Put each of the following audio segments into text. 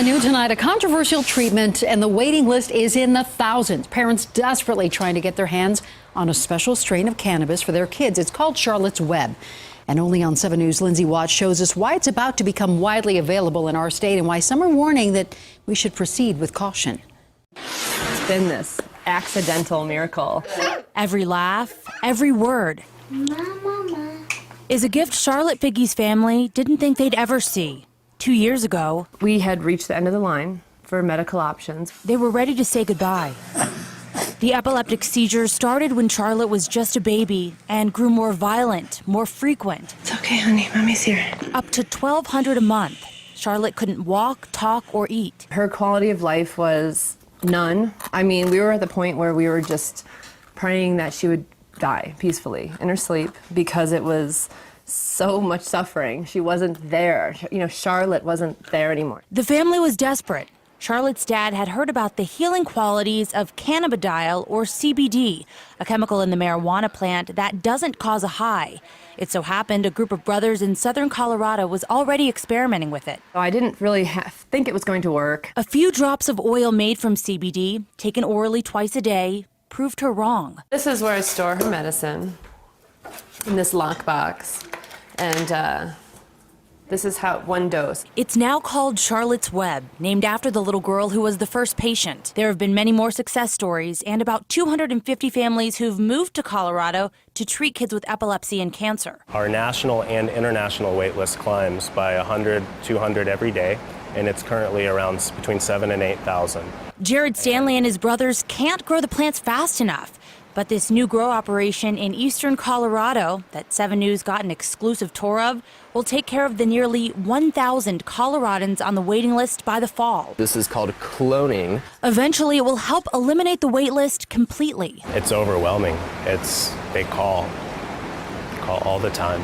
At noon tonight, a controversial treatment, and the waiting list is in the thousands. Parents desperately trying to get their hands on a special strain of cannabis for their kids. It's called Charlotte's Web. And only on 7 News, Lindsay Watts shows us why it's about to become widely available in our state and why some are warning that we should proceed with caution. It's been this accidental miracle. Every laugh, every word is a gift Charlotte Figgy's family didn't think they'd ever see. 2 years ago, We had reached the end of the line for medical options. they were ready to say goodbye. The epileptic seizures started when Charlotte was just a baby and grew more violent, more frequent. It's okay, honey. Mommy's here. Up to $1,200 a month. Charlotte couldn't walk, talk, or eat. Her quality of life was none. I mean, we were at the point where we were just praying that she would die peacefully in her sleep because it was so much suffering. She wasn't there. You know, Charlotte wasn't there anymore. The family was desperate. Charlotte's dad had heard about the healing qualities of cannabidiol, or CBD, a chemical in the marijuana plant that doesn't cause a high. It so happened a group of brothers in southern Colorado was already experimenting with it. So I didn't really think it was going to work. A few drops of oil made from CBD, taken orally twice a day, proved her wrong. This is where I store her medicine, in this lockbox. And this is how one dose. It's now called Charlotte's Web, named after the little girl who was the first patient. There have been many more success stories and about 250 families who've moved to Colorado to treat kids with epilepsy and cancer. Our national and international wait list climbs by 100, 200 every day, and it's currently around between 7,000 and 8,000. Jared Stanley and his brothers can't grow the plants fast enough. But this new grow operation in eastern Colorado that 7 News got an exclusive tour of will take care of the nearly 1,000 Coloradans on the waiting list by the fall. This is called cloning. Eventually, it will help eliminate the wait list completely. It's overwhelming. They call all the time,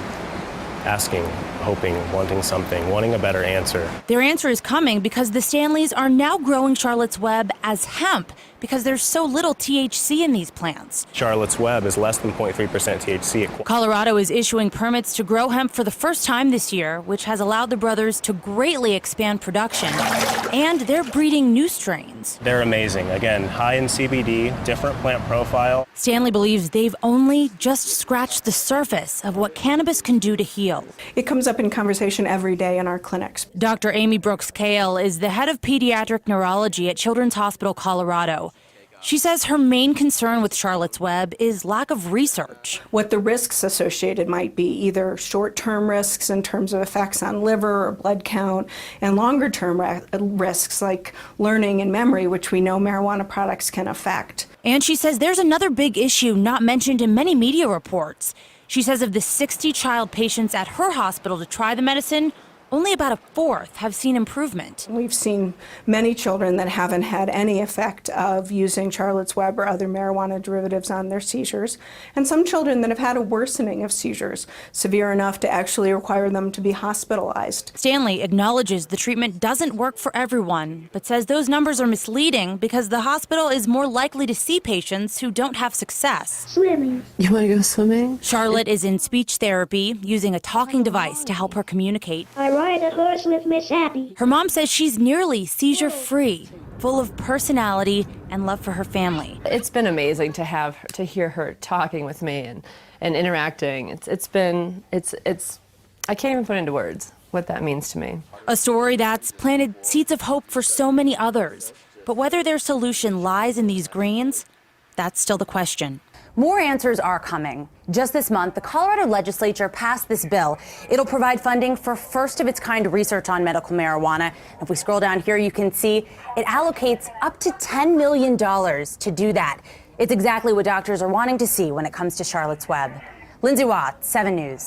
asking, hoping, wanting something, wanting a better answer. Their answer is coming because the Stanleys are now growing Charlotte's Web as hemp because there's so little THC in these plants. Charlotte's Web is less than 0.3% THC. Colorado is issuing permits to grow hemp for the first time this year, which has allowed the brothers to greatly expand production. And they're breeding new strains. They're amazing. Again, high in CBD, different plant profile. Stanley believes they've only just scratched the surface of what cannabis can do to heal. It comes up in conversation every day in our clinics. Dr. Amy Brooks-Kale is the head of pediatric neurology at Children's Hospital Colorado. She says her main concern with Charlotte's Web is lack of research. What the risks associated might be, either short-term risks in terms of effects on liver or blood count, and longer-term risks like learning and memory, which we know marijuana products can affect. And she says there's another big issue not mentioned in many media reports. She says of the 60 child patients at her hospital to try the medicine, only about a fourth have seen improvement. We've seen many children that haven't had any effect of using Charlotte's Web or other marijuana derivatives on their seizures, and some children that have had a worsening of seizures, severe enough to actually require them to be hospitalized. Stanley acknowledges the treatment doesn't work for everyone, but says those numbers are misleading because the hospital is more likely to see patients who don't have success. Swimming. You want to go swimming? Charlotte is in speech therapy, using a talking device to help her communicate. I ride a horse with Miss Happy. Her mom says she's nearly seizure-free, full of personality and love for her family. It's been amazing to hear her talking with me and interacting. I can't even put into words what that means to me. A story that's planted seeds of hope for so many others. But whether their solution lies in these greens, that's still the question. More answers are coming. Just this month, the Colorado legislature passed this bill. It'll provide funding for first-of-its-kind research on medical marijuana. If we scroll down here, you can see it allocates up to $10 million to do that. It's exactly what doctors are wanting to see when it comes to Charlotte's Web. Lindsay Watts, 7 News.